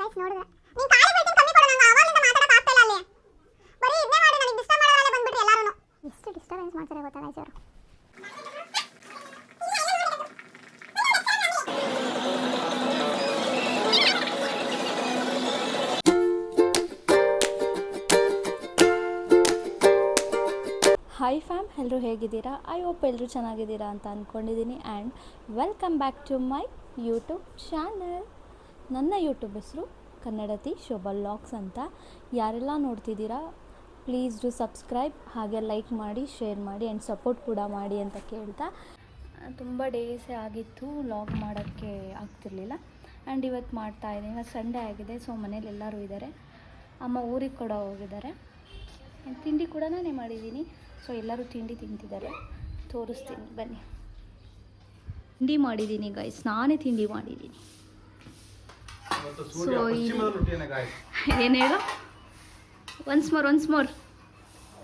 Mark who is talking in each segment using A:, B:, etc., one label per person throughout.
A: Guys ನೋಡಿದ್ರೆ ನೀನು ಕಾಲಿ ಬಿಡ್ತೀನಿ ಕಮ್ಮಿ ಕೊಡು ನಂಗೆ ಆವಾಗಲಿಂದ ಮಾತಾಡಕ್ಕೆ ಆಗ್ತಾ ಇಲ್ಲ ಅಲ್ಲಿ ಬರೀ ಇದನ್ನೇ ಮಾಡಿ ನನಗೆ ಡಿಸ್ಟರ್ಬ್ ಮಾಡೋರಲ್ಲ ಬಂದ್ಬಿಟ್ರಿ ಎಲ್ಲರೂ ಎಷ್ಟು ಡಿಸ್ಟರ್ಬೆನ್ಸ್ ಮಾಡ್ತಾರೆ ಗೊತ್ತಾ ಗೈಸ್ ಅವರು
B: ಹಾಯ್ ಫ್ಯಾಮ್, ಎಲ್ಲರೂ ಹೇಗಿದ್ದೀರಾ? ಐ ಹೋಪ್ ಎಲ್ಲರೂ ಚೆನ್ನಾಗಿದ್ದೀರಾ ಅಂತ ಅಂದ್ಕೊಂಡಿದ್ದೀನಿ. And welcome back to my YouTube channel. ನನ್ನ ಯೂಟ್ಯೂಬ್ ಹೆಸರು ಕನ್ನಡತಿ ಶೋಭಾ ವ್ಲಾಗ್ಸ್ ಅಂತ. ಯಾರೆಲ್ಲ ನೋಡ್ತಿದ್ದೀರಾ ಪ್ಲೀಸ್ ಡು ಸಬ್ಸ್ಕ್ರೈಬ್, ಹಾಗೆ ಲೈಕ್ ಮಾಡಿ, ಶೇರ್ ಮಾಡಿ ಆ್ಯಂಡ್ ಸಪೋರ್ಟ್ ಕೂಡ ಮಾಡಿ ಅಂತ ಕೇಳ್ತಾ, ತುಂಬ ಡೇಸೇ ಆಗಿತ್ತು ವ್ಲಾಗ್ ಮಾಡೋಕ್ಕೆ ಆಗ್ತಿರ್ಲಿಲ್ಲ. ಆ್ಯಂಡ್ ಇವತ್ತು ಮಾಡ್ತಾಯಿದ್ದೀನಿ. ಇವತ್ತು ಸಂಡೇ ಆಗಿದೆ, ಸೊ ಮನೇಲಿ ಎಲ್ಲರೂ ಇದ್ದಾರೆ. ಅಮ್ಮ ಊರಿಗೆ ಕೂಡ ಹೋಗಿದ್ದಾರೆ. ತಿಂಡಿ ಕೂಡ ನಾನೇ ಮಾಡಿದ್ದೀನಿ. ಸೊ ಎಲ್ಲರೂ ತಿಂಡಿ ತಿಂತಿದ್ದಾರೆ, ತೋರಿಸ್ತೀನಿ ಬನ್ನಿ. ತಿಂಡಿ ಮಾಡಿದ್ದೀನಿ ಗೈಸ್, ನಾನೇ ತಿಂಡಿ ಮಾಡಿದ್ದೀನಿ. ಸೊ ಏನು ಹೇಳು, ಒನ್ಸ್ ಮೋರ್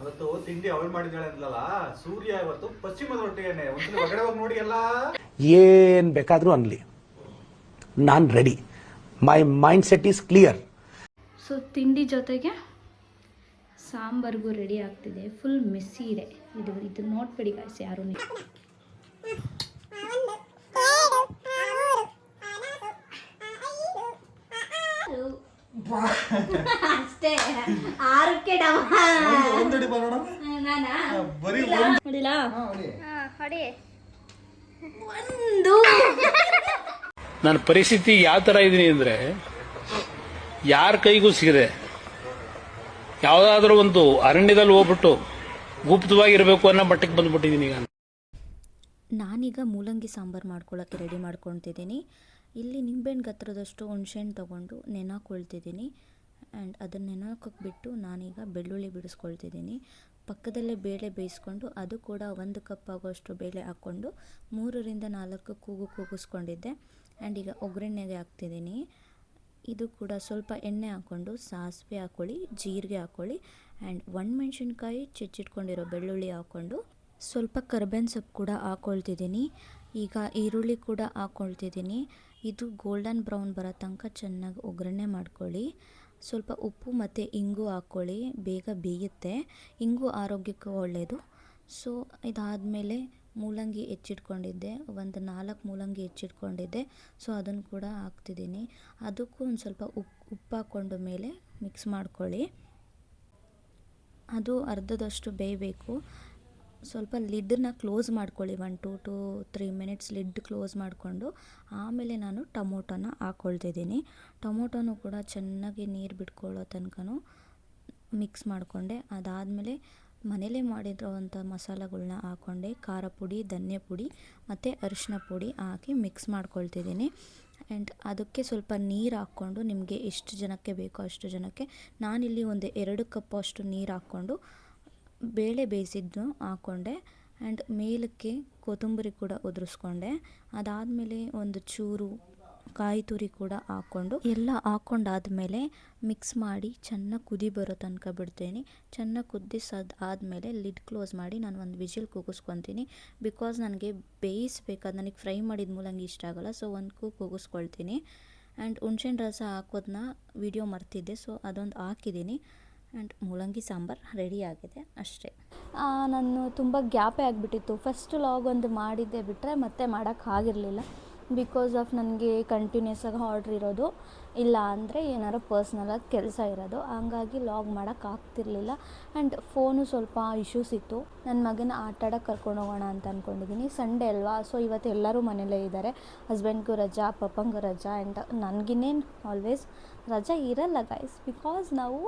C: ಅವತ್ತು ತಿಂಡಿ ಅವಳು ಮಾಡಿದ್ದಾಳೆ ಅಂತಲ್ಲ, ಸೂರ್ಯ ಇವತ್ತು ಪಶ್ಚಿಮದ ರೊಟ್ಟಿಯನ್ನೇ ಒಂದ್ಸಲ ಹೊರಗಡೆ ಹೋಗಿ ನೋಡಿ. ಎಲ್ಲ
D: ಏನ್ ಬೇಕಾದ್ರೂ ಅನ್ಲಿ, ನಾನ್ ready. My mind set is clear.
B: So ತಿಂಡಿ ಜೊತೆಗೆ ಸಾಂಬಾರ್ಗೂ ರೆಡಿ ಆಗ್ತಿದೆ. ಫುಲ್ ಮೆಸ್ಸಿ ಇದೆ ಇದು ನೋಡ್ಬೇಡಿ ಗಾಯ್ಸ್ ಯಾರು. ಅಷ್ಟೇ, ಆರಕ್ಕೆ
E: ನನ್ನ ಪರಿಸ್ಥಿತಿ ಯಾವ ತರ ಇದೀನಿ ಅಂದ್ರೆ, ಯಾರ ಕೈಗೂ ಸಿಗದೆ ಯಾವುದಾದ್ರೂ ಒಂದು ಅರಣ್ಯದಲ್ಲಿ ಹೋಗ್ಬಿಟ್ಟು ಗುಪ್ತವಾಗಿರಬೇಕು ಅನ್ನೋ ಮಟ್ಟಕ್ಕೆ ಬಂದ್ಬಿಟ್ಟಿದ್ದೀನಿ ಈಗ.
B: ನಾನೀಗ ಮೂಲಂಗಿ ಸಾಂಬಾರು ಮಾಡ್ಕೊಳ್ಳೋಕ್ಕೆ ರೆಡಿ ಮಾಡ್ಕೊತಿದ್ದೀನಿ. ಇಲ್ಲಿ ನಿಂಬೆಹಣ್ಣು ಗಾತ್ರದಷ್ಟು ಹುಣಸೆಹಣ್ಣು ತೊಗೊಂಡು ನೆನಾಕೊಳ್ತಿದ್ದೀನಿ. ಆ್ಯಂಡ್ ಅದನ್ನು ನೆನಾಕೋಕ್ಕೆ ಬಿಟ್ಟು ನಾನೀಗ ಬೆಳ್ಳುಳ್ಳಿ ಬಿಡಿಸ್ಕೊಳ್ತಿದ್ದೀನಿ. ಪಕ್ಕದಲ್ಲೇ ಬೇಳೆ ಬೇಯಿಸ್ಕೊಂಡು ಅದು ಕೂಡ 1 ಕಪ್ ಆಗೋಷ್ಟು ಬೇಳೆ ಹಾಕ್ಕೊಂಡು 3-4 ಕೂಗಿಸ್ಕೊಂಡಿದ್ದೆ. ಆ್ಯಂಡ್ ಈಗ ಒಗ್ಗರಣೆಗೆ ಹಾಕ್ತಿದ್ದೀನಿ. ಇದು ಕೂಡ ಸ್ವಲ್ಪ ಎಣ್ಣೆ ಹಾಕ್ಕೊಂಡು ಸಾಸಿವೆ ಹಾಕ್ಕೊಳ್ಳಿ, ಜೀರಿಗೆ ಹಾಕ್ಕೊಳ್ಳಿ ಆ್ಯಂಡ್ ಒಣಮೆಣ್ಸಿನ್ಕಾಯಿ ಹೆಚ್ಚಿಟ್ಕೊಂಡಿರೋ ಬೆಳ್ಳುಳ್ಳಿ ಹಾಕ್ಕೊಂಡು ಸ್ವಲ್ಪ ಕರಿಬೇವಿನ ಸೊಪ್ಪು ಕೂಡ ಹಾಕ್ಕೊಳ್ತಿದ್ದೀನಿ. ಈಗ ಈರುಳ್ಳಿ ಕೂಡ ಹಾಕ್ಕೊಳ್ತಿದ್ದೀನಿ. ಇದು ಗೋಲ್ಡನ್ ಬ್ರೌನ್ ಬರೋ ತನಕ ಚೆನ್ನಾಗಿ ಒಗ್ಗರಣೆ ಮಾಡ್ಕೊಳ್ಳಿ. ಸ್ವಲ್ಪ ಉಪ್ಪು ಮತ್ತು ಇಂಗು ಹಾಕ್ಕೊಳ್ಳಿ, ಬೇಗ ಬೇಯುತ್ತೆ. ಇಂಗು ಆರೋಗ್ಯಕ್ಕೆ ಒಳ್ಳೆಯದು. ಸೊ ಇದಾದಮೇಲೆ ಮೂಲಂಗಿ ಹೆಚ್ಚಿಟ್ಕೊಂಡಿದ್ದೆ, ಒಂದು 4 ಮೂಲಂಗಿ ಹೆಚ್ಚಿಟ್ಕೊಂಡಿದ್ದೆ. ಸೊ ಅದನ್ನು ಕೂಡ ಹಾಕ್ತಿದ್ದೀನಿ. ಅದಕ್ಕೂ ಒಂದು ಸ್ವಲ್ಪ ಉಪ್ಪು ಹಾಕ್ಕೊಂಡು ಮೇಲೆ ಮಿಕ್ಸ್ ಮಾಡ್ಕೊಳ್ಳಿ. ಅದು ಅರ್ಧದಷ್ಟು ಬೇಯಬೇಕು. ಸ್ವಲ್ಪ ಲಿಡ್ಡನ್ನ ಕ್ಲೋಸ್ ಮಾಡ್ಕೊಳ್ಳಿ. 1 to 3 minutes ಲಿಡ್ ಕ್ಲೋಸ್ ಮಾಡಿಕೊಂಡು ಆಮೇಲೆ ನಾನು ಟೊಮೊಟೊನ ಹಾಕ್ಕೊಳ್ತಿದ್ದೀನಿ. ಟೊಮೊಟೊನೂ ಕೂಡ ಚೆನ್ನಾಗಿ ನೀರು ಬಿಟ್ಕೊಳ್ಳೋ ತನಕನೂ ಮಿಕ್ಸ್ ಮಾಡಿಕೊಂಡೆ. ಅದಾದಮೇಲೆ ಮನೇಲೇ ಮಾಡಿರೋವಂಥ ಮಸಾಲೆಗಳ್ನ ಹಾಕ್ಕೊಂಡೆ. ಖಾರ ಪುಡಿ, ಧನಿಯಾ ಪುಡಿ ಮತ್ತು ಅರಿಶಿನ ಪುಡಿ ಹಾಕಿ ಮಿಕ್ಸ್ ಮಾಡ್ಕೊಳ್ತಿದ್ದೀನಿ. ಆ್ಯಂಡ್ ಅದಕ್ಕೆ ಸ್ವಲ್ಪ ನೀರು ಹಾಕ್ಕೊಂಡು ನಿಮಗೆ ಎಷ್ಟು ಜನಕ್ಕೆ ಬೇಕೋ ಅಷ್ಟು ಜನಕ್ಕೆ, ನಾನಿಲ್ಲಿ ಒಂದು 2 ಕಪ್ ಅಷ್ಟು ನೀರು ಹಾಕ್ಕೊಂಡು ಬೇಳೆ ಬೇಯಿಸಿದ್ದು ಹಾಕ್ಕೊಂಡೆ. ಆ್ಯಂಡ್ ಮೇಲಕ್ಕೆ ಕೊತ್ತಂಬರಿ ಕೂಡ ಉದುರಿಸ್ಕೊಂಡೆ. ಅದಾದಮೇಲೆ ಒಂದು ಚೂರು ಕಾಯಿ ತುರಿ ಕೂಡ ಹಾಕ್ಕೊಂಡು ಎಲ್ಲ ಹಾಕ್ಕೊಂಡಾದ್ಮೇಲೆ ಮಿಕ್ಸ್ ಮಾಡಿ ಚೆನ್ನಾಗಿ ಕುದಿ ಬರೋ ತನಕ ಬಿಡ್ತೀನಿ. ಚೆನ್ನಾಗಿ ಕುದಿಸಾದ್ಮೇಲೆ ಲಿಡ್ ಕ್ಲೋಸ್ ಮಾಡಿ ನಾನು ಒಂದು ವಿಜಿಲ್ ಕೂಗಿಸ್ಕೊತೀನಿ. ಬಿಕಾಸ್ ನನಗೆ ಬೇಯಿಸ್ಬೇಕಾದ್ರೆ ನನಗೆ ಫ್ರೈ ಮಾಡಿದ ಮೂಲಂಗಿ ಇಷ್ಟ ಆಗೋಲ್ಲ, ಸೊ ಒಂದು ಕೂಗಿಸ್ಕೊಳ್ತೀನಿ. ಆ್ಯಂಡ್ ಹುಣ್ಸೆಹಣ್ಣು ರಸ ಹಾಕೋದನ್ನ ವಿಡಿಯೋ ಮರ್ತಿದ್ದೆ, ಸೊ ಅದೊಂದು ಹಾಕಿದ್ದೀನಿ. ಆ್ಯಂಡ್ ಮೂಲಂಗಿ ಸಾಂಬಾರು ರೆಡಿ ಆಗಿದೆ ಅಷ್ಟೇ. ನಾನು ತುಂಬ ಗ್ಯಾಪೇ ಆಗಿಬಿಟ್ಟಿತ್ತು. ಫಸ್ಟ್ ವ್ಲಾಗ್ ಒಂದು ಮಾಡಿದ್ದೆ ಬಿಟ್ಟರೆ ಮತ್ತೆ ಮಾಡೋಕ್ಕಾಗಿರಲಿಲ್ಲ. ಬಿಕಾಸ್ ಆಫ್ ನನಗೆ ಕಂಟಿನ್ಯೂಸ್ ಆಗಿ ಆರ್ಡ್ರ್ ಇರೋದು, ಇಲ್ಲ ಅಂದರೆ ಏನಾರು ಪರ್ಸ್ನಲಾಗಿ ಕೆಲಸ ಇರೋದು, ಹಂಗಾಗಿ ವ್ಲಾಗ್ ಮಾಡೋಕ್ಕಾಗ್ತಿರ್ಲಿಲ್ಲ. ಆ್ಯಂಡ್ ಫೋನು ಸ್ವಲ್ಪ ಇಶ್ಯೂಸ್ ಇತ್ತು. ನನ್ನ ಮಗನ ಆಟ ಆಡೋಕ್ಕೆ ಕರ್ಕೊಂಡು ಹೋಗೋಣ ಅಂತ ಅಂದ್ಕೊಂಡಿದ್ದೀನಿ. ಸಂಡೇ ಅಲ್ವಾ, ಸೊ ಇವತ್ತು ಎಲ್ಲರೂ ಮನೇಲೇ ಇದ್ದಾರೆ. ಹಸ್ಬೆಂಡ್ಗೂ ರಜಾ, ಪಪ್ಪಂಗೂ ರಜಾ. ಆ್ಯಂಡ್ ನನಗಿನ್ನೇನು ಆಲ್ವೇಸ್ ರಜಾ ಇರಲ್ಲ ಗೈಸ್, ಬಿಕಾಸ್ ನಾವು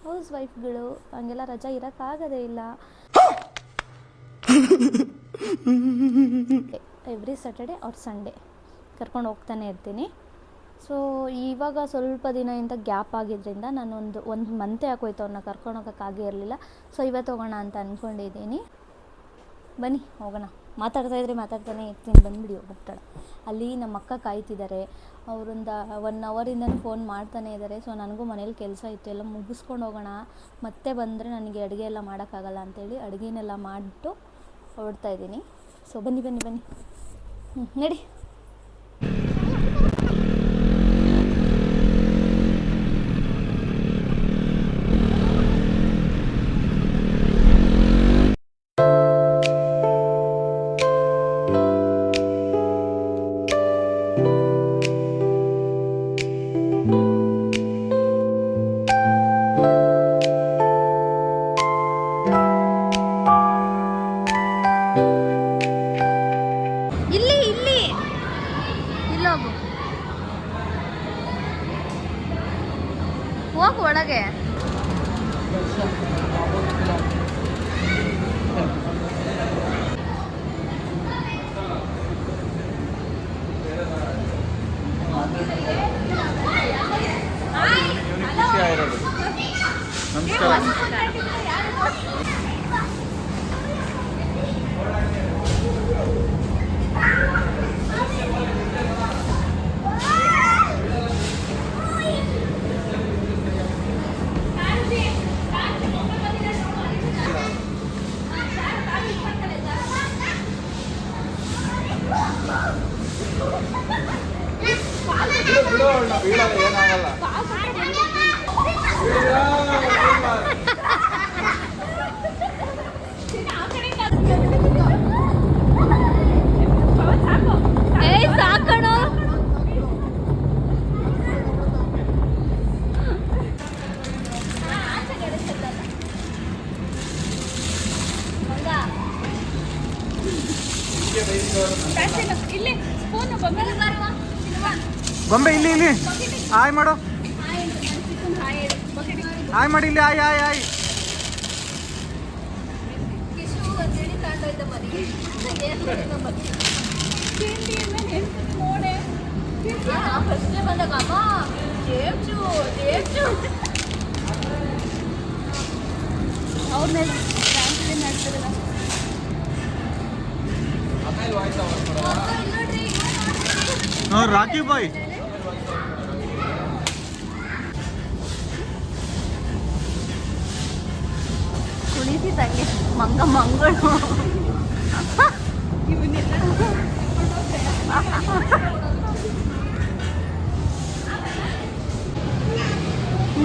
B: ಹೌಸ್ ವೈಫ್ಗಳು, ಹಂಗೆಲ್ಲ ರಜಾ ಇರೋಕ್ಕಾಗೋದೇ ಇಲ್ಲ. ಎವ್ರಿ ಸ್ಯಾಟರ್ಡೆ ಆರ್ ಸಂಡೇ ಕರ್ಕೊಂಡು ಹೋಗ್ತಾನೆ ಇರ್ತೀನಿ. ಸೊ ಇವಾಗ ಸ್ವಲ್ಪ ದಿನದಿಂದ ಗ್ಯಾಪ್ ಆಗಿದ್ದರಿಂದ ನಾನು ಒಂದು ಮಂತೆ ಆಗೋಯ್ತು ಅವ್ರನ್ನ ಕರ್ಕೊಂಡು ಹೋಗೋಕ್ಕಾಗೇ ಇರಲಿಲ್ಲ. ಸೊ ಇವತ್ತು ಹೋಗೋಣ ಅಂತ ಅಂದ್ಕೊಂಡಿದ್ದೀನಿ. ಬನ್ನಿ ಹೋಗೋಣ. ಮಾತಾಡ್ತಾನೆ ಇರ್ತೀನಿ, ಬಂದುಬಿಡಿ ಹೋಗ್ಬಿಡ್ತಾಳೆ. ಅಲ್ಲಿ ನಮ್ಮ ಅಕ್ಕ ಕಾಯ್ತಿದ್ದಾರೆ, ಅವರಿಂದ 1 ಅವರಿಂದನೂ ಫೋನ್ ಮಾಡ್ತಾನೆ ಇದ್ದಾರೆ. ಸೊ ನನಗೂ ಮನೇಲಿ ಕೆಲಸ ಇತ್ತು, ಎಲ್ಲ ಮುಗಿಸ್ಕೊಂಡು ಹೋಗೋಣ, ಮತ್ತೆ ಬಂದರೆ ನನಗೆ ಅಡುಗೆ ಎಲ್ಲ ಮಾಡೋಕ್ಕಾಗಲ್ಲ ಅಂತೇಳಿ ಅಡುಗೆನೆಲ್ಲ ಮಾಡಿಬಿಟ್ಟು ಹೊರಡ್ತಾ ಇದ್ದೀನಿ. ಸೊ ಬನ್ನಿ ನಡಿ. ಒಳಗೆ. ಸಾಕಣೋ.
F: ಗೊಂಬೆ ಇಲ್ಲಿ ಇಲ್ಲಿ ಆಯ್ ಮಾಡು, ಆಯ್ ಮಾಡಿ ಇಲ್ಲಿ, ಆಯ್ ಆಯ್ ಆಯ್. ರಾಕಿ ಬಾಯ್
B: ಕುಣಿತಿದ್ದಂಗೆ ಮಂಗಳು.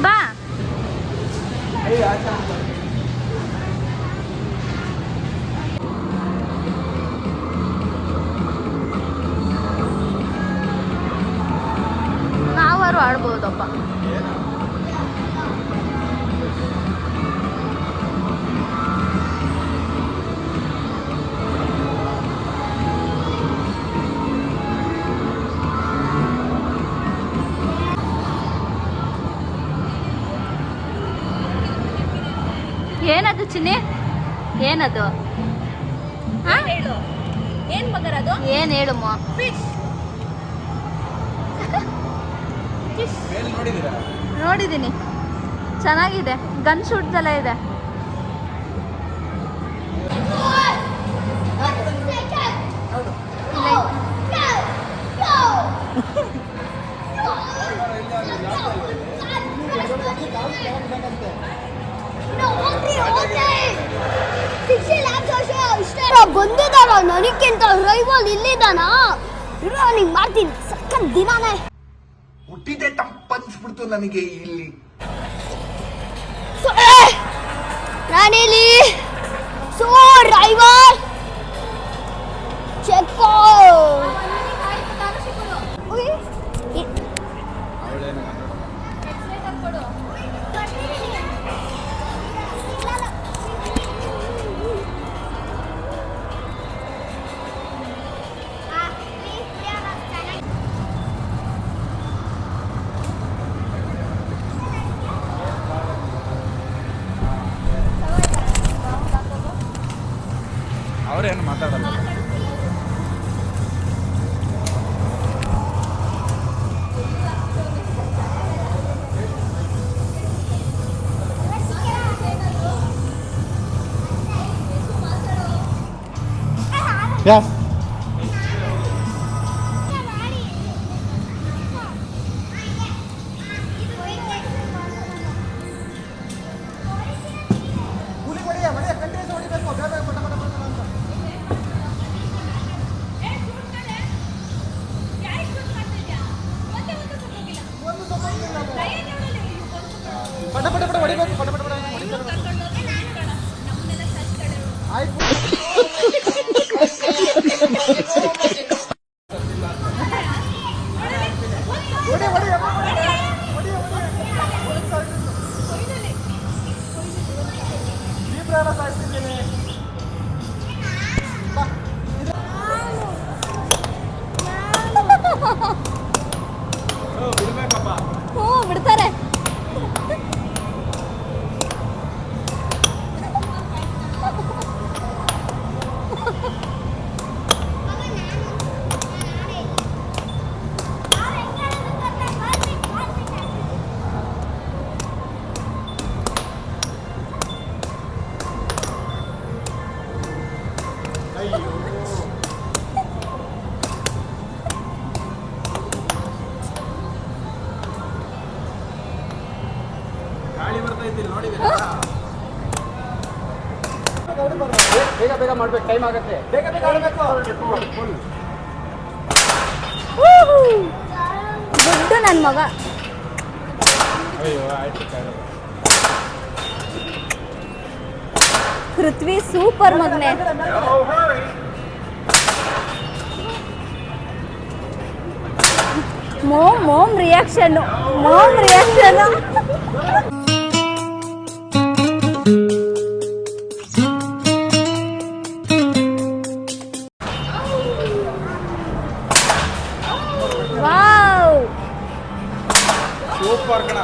B: ಬಾ ನಾವಾರು ಆಡ್ಬೋದಪ್ಪ. ಏನದು ಚಿನ್ನಿ, ಏನದು?
A: ಏನ್ ಬಗರದು?
B: ಏನ್ ಹೇಳು ನೋಡಿದೀನಿ, ಚೆನ್ನಾಗಿದೆ. ಗನ್ ಶೂಟ್ಸ್ ಎಲ್ಲ ಇದೆ.
A: ಬಂದಿದಾರ ನನಗಿಂತ ರೈವಲ್ ಇಲ್ಲಿದ್ದಾನ. ನಿಂಗೆ ಮಾಡ್ತೀನಿ ಸಕ್ಕನ್ ದಿನಾನೇ.
G: ಹುಟ್ಟಿದೆ ಟಪ್ಪನ್ಸ್ಬಿಡ್ತು ನನಗೆ ಇಲ್ಲಿ.
A: ನಾನಿಲ್ಲಿ ಸೋ ರೈವಲ್ ಚೆಕ್ಕೋ.
F: ಅವ್ರೇನು ಮಾತಾಡಲ್ಲ. Yes. ಪಟ ಪಟ ಪಟ ಹೊಡಿಬೇಕು, ಪಟ ಪಟ ಪಟ ಹೊಡಿಬೇಕು. ಆಯ್ತು. ಹೊಡಿ ಹೊಡಿ ಜೀಬ್ರಾನ ಸಾಯಿಸ್ತಿದ್ದೀನಿ.
B: ಬಿಡ್ತಾರೆ.
F: ಬೇಗ ಬೇಗ ಮಾಡ್ಬೇಕು, ಟೈಮ್ ಆಗುತ್ತೆ. ಬೇಗ ಬೇಗ ಆಡ್ಬೇಕು.
B: ಗುಡ್ಡು ನನ್ನ ಮಗ. ಪೃಥ್ವಿ ಸೂಪರ್ ಮಗನೇ. Mom reaction. ವಾವ್,
F: ಸೂಪರ್ ಕಣ.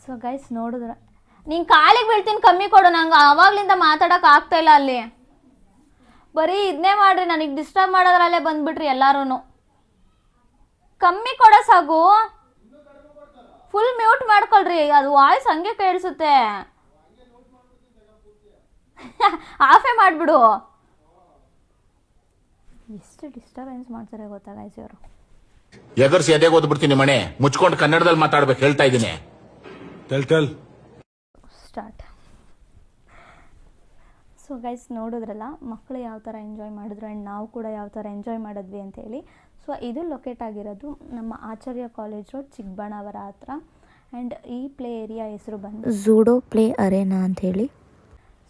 B: ಸೊ ಗೈಸ್ ನೋಡಿದ್ರೆ ನೀನು ಕಾಲಿಗೆ ಬೀಳ್ತೀನಿ, ಕಮ್ಮಿ ಕೊಡು. ನಂಗೆ ಆವಾಗ್ಲಿಂದ ಮಾತಾಡೋಕೆ ಆಗ್ತಾ ಇಲ್ಲ ಅಲ್ಲಿ. ಬರೀ ಇದನ್ನೇ ಮಾಡ್ರಿ, ನನಗೆ ಡಿಸ್ಟರ್ಬ್ ಮಾಡೋದ್ರಲ್ಲೇ ಬಂದ್ಬಿಟ್ರಿ ಎಲ್ಲರೂ. ಕಮ್ಮಿ ಕೊಡೋ ಸಾಗು. ಫುಲ್ ಮ್ಯೂಟ್ ಮಾಡ್ಕೊಳ್ರಿ, ಅದು ವಾಯ್ಸ್ ಹಂಗೆ ಕೇಳಿಸುತ್ತೆ. ಆಫೇ ಮಾಡಿಬಿಡು. ಎಷ್ಟು ಡಿಸ್ಟರ್ಬೆನ್ಸ್ ಮಾಡ್ತಾರೆ ಗೊತ್ತಾ ಗೈಸ್ ಇವರು.
H: ಎದುರ್ಸಿ ಎದೆಗೆ ಓದ್ಬಿಡ್ತೀನಿ ಮನೆ ಮುಚ್ಕೊಂಡು ಕನ್ನಡದಲ್ಲಿ ಮಾತಾಡ್ಬೇಕು ಹೇಳ್ತಾ ಇದ್ದೀನಿ.
B: ಸ್ಟಾರ್ಟ್. ಸೊ ಗೈಸ್ ನೋಡಿದ್ರಲ್ಲ, ಮಕ್ಕಳು ಯಾವ ಥರ ಎಂಜಾಯ್ ಮಾಡಿದ್ರು ಆ್ಯಂಡ್ ನಾವು ಕೂಡ ಯಾವ ಥರ ಎಂಜಾಯ್ ಮಾಡಿದ್ವಿ ಅಂತೇಳಿ. ಸೊ ಇದು ಲೊಕೇಟ್ ಆಗಿರೋದು ನಮ್ಮ ಆಚಾರ್ಯ ಕಾಲೇಜ್ ರೋಡ್, ಚಿಕ್ಕಬಳ್ಳಾಪುರ ಹತ್ರ. ಆ್ಯಂಡ್ ಈ ಪ್ಲೇ ಏರಿಯಾ ಹೆಸರು ಬಂದು ಝೂಡೋ ಪ್ಲೇ ಅರೇನಾ ಅಂಥೇಳಿ.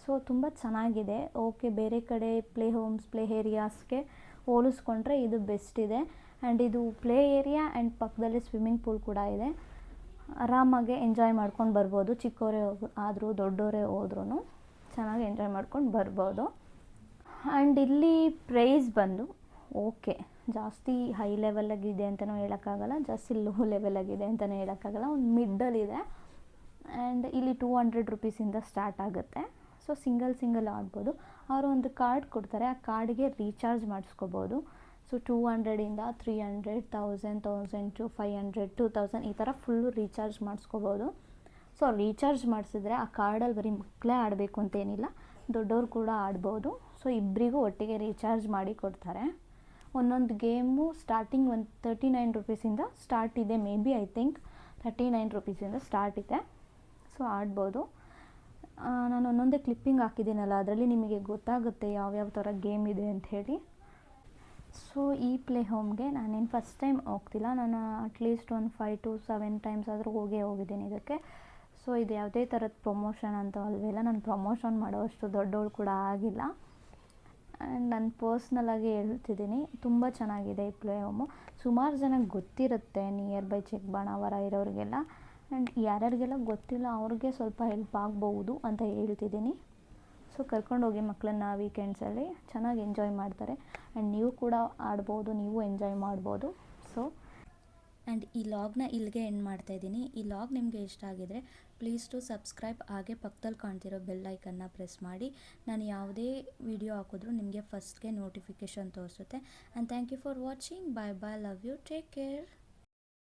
B: ಸೊ ತುಂಬ ಚೆನ್ನಾಗಿದೆ. ಓಕೆ, ಬೇರೆ ಕಡೆ ಪ್ಲೇ ಹೋಮ್ಸ್, ಪ್ಲೇ ಏರಿಯಾಸ್ಗೆ ಹೋಲಿಸ್ಕೊಂಡ್ರೆ ಇದು ಬೆಸ್ಟ್ ಇದೆ. ಆ್ಯಂಡ್ ಇದು ಪ್ಲೇ ಏರಿಯಾ ಆ್ಯಂಡ್ ಪಕ್ಕದಲ್ಲಿ ಸ್ವಿಮ್ಮಿಂಗ್ ಪೂಲ್ ಕೂಡ ಇದೆ. ಆರಾಮಾಗೆ ಎಂಜಾಯ್ ಮಾಡ್ಕೊಂಡು ಬರ್ಬೋದು. ಚಿಕ್ಕವರೇ ಆದರೂ ದೊಡ್ಡವರೇ ಹೋದ್ರೂ ಚೆನ್ನಾಗಿ ಎಂಜಾಯ್ ಮಾಡ್ಕೊಂಡು ಬರ್ಬೋದು. ಆ್ಯಂಡ್ ಇಲ್ಲಿ ಪ್ರೈಸ್ ಬಂದು ಓಕೆ, ಜಾಸ್ತಿ ಹೈ ಲೆವೆಲಾಗಿದೆ ಅಂತಲೂ ಹೇಳೋಕ್ಕಾಗಲ್ಲ, ಜಾಸ್ತಿ ಲೋ ಲೆವೆಲಾಗಿದೆ ಅಂತಲೂ ಹೇಳೋಕ್ಕಾಗಲ್ಲ, ಒಂದು ಮಿಡ್ಡಲ್ಲಿದೆ. ಆ್ಯಂಡ್ ಇಲ್ಲಿ 200 ರುಪೀಸಿಂದ ಸ್ಟಾರ್ಟ್ ಆಗುತ್ತೆ. ಸೊ ಸಿಂಗಲ್ ಆಡ್ಬೋದು. ಅವರು ಒಂದು ಕಾರ್ಡ್ ಕೊಡ್ತಾರೆ, ಆ ಕಾರ್ಡ್ಗೆ ರೀಚಾರ್ಜ್ ಮಾಡಿಸ್ಕೋಬೋದು. ಸೊ 200ಇಂದ 300, 1000, 1002, 500, 2000 ಈ ಥರ ಫುಲ್ಲು ರೀಚಾರ್ಜ್ ಮಾಡಿಸ್ಕೋಬೋದು. ಸೊ ರೀಚಾರ್ಜ್ ಮಾಡಿಸಿದ್ರೆ ಆ ಕಾರ್ಡಲ್ಲಿ ಬರೀ ಮಕ್ಕಳೇ ಆಡಬೇಕು ಅಂತೇನಿಲ್ಲ, ದೊಡ್ಡವ್ರು ಕೂಡ ಆಡ್ಬೋದು. ಸೊ ಇಬ್ಬರಿಗೂ ಒಟ್ಟಿಗೆ ರೀಚಾರ್ಜ್ ಮಾಡಿ ಕೊಡ್ತಾರೆ. ಒಂದೊಂದು ಗೇಮು ಸ್ಟಾರ್ಟಿಂಗ್ ಒಂದು 39 ರುಪೀಸಿಂದ ಸ್ಟಾರ್ಟ್ ಇದೆ. ಮೇ ಬಿ ಐ ಥಿಂಕ್ 39 ರುಪೀಸಿಂದ ಸ್ಟಾರ್ಟ್ ಇದೆ. ಸೊ ಆಡ್ಬೋದು. ನಾನು ಒಂದೊಂದೇ ಕ್ಲಿಪ್ಪಿಂಗ್ ಹಾಕಿದ್ದೀನಲ್ಲ, ಅದರಲ್ಲಿ ನಿಮಗೆ ಗೊತ್ತಾಗುತ್ತೆ ಯಾವ್ಯಾವ ಥರ ಗೇಮ್ ಇದೆ ಅಂಥೇಳಿ. ಸೊ ಈ ಪ್ಲೇ ಹೋಮ್ಗೆ ನಾನೇನು ಫಸ್ಟ್ ಟೈಮ್ ಹೋಗ್ತಿಲ್ಲ, ನಾನು ಅಟ್ಲೀಸ್ಟ್ ಒಂದು 5 to 7 ಟೈಮ್ಸ್ ಆದರೂ ಹೋಗಿದ್ದೀನಿ ಇದಕ್ಕೆ. ಸೊ ಇದು ಯಾವುದೇ ಥರದ ಪ್ರಮೋಷನ್ ಅಂತ ಅಲ್ವೆಲ್ಲ, ನಾನು ಪ್ರಮೋಷನ್ ಮಾಡೋವಷ್ಟು ದೊಡ್ಡವಳು ಕೂಡ ಆಗಿಲ್ಲ. ಆ್ಯಂಡ್ ನಾನು ಪರ್ಸ್ನಲಾಗಿ ಹೇಳ್ತಿದ್ದೀನಿ, ತುಂಬ ಚೆನ್ನಾಗಿದೆ ಈ ಪ್ಲೇ ಹೋಮು. ಸುಮಾರು ಜನಕ್ಕೆ ಗೊತ್ತಿರುತ್ತೆ ನಿಯರ್ ಬೈ ಚಿಕ್ಕಬಳ್ಳಾಪುರ ಇರೋರಿಗೆಲ್ಲ. ಆ್ಯಂಡ್ ಯಾರ್ಯಾರಿಗೆಲ್ಲ ಗೊತ್ತಿಲ್ಲ ಅವ್ರಿಗೆ ಸ್ವಲ್ಪ ಹೆಲ್ಪ್ ಆಗ್ಬೋದು ಅಂತ ಹೇಳ್ತಿದ್ದೀನಿ. ಸೊ ಸೊ ಕರ್ಕೊಂಡೋಗಿ ಮಕ್ಕಳನ್ನ ವೀಕೆಂಡ್ಸಲ್ಲಿ ಚೆನ್ನಾಗಿ ಎಂಜಾಯ್ ಮಾಡ್ತಾರೆ. ಆ್ಯಂಡ್ ನೀವು ಕೂಡ ಆಡ್ಬೋದು, ನೀವು ಎಂಜಾಯ್ ಮಾಡ್ಬೋದು. ಸೊ ಆ್ಯಂಡ್ ಈ ಲಾಗ್ನ ಇಲ್ಲಿಗೆ ಎಂಡ್ ಮಾಡ್ತಾಯಿದ್ದೀನಿ. ಈ ಲಾಗ್ ನಿಮಗೆ ಇಷ್ಟ ಆಗಿದರೆ ಪ್ಲೀಸ್ ಟು ಸಬ್ಸ್ಕ್ರೈಬ್, ಹಾಗೆ ಪಕ್ಕದಲ್ಲಿ ಕಾಣ್ತಿರೋ ಬೆಲ್ ಐಕನ್ನ ಪ್ರೆಸ್ ಮಾಡಿ. ನಾನು ಯಾವುದೇ ವಿಡಿಯೋ ಹಾಕಿದ್ರೂ ನಿಮಗೆ ಫಸ್ಟ್ಗೆ ನೋಟಿಫಿಕೇಷನ್ ತೋರಿಸುತ್ತೆ. And thank you for watching. Bye bye, love you, take care.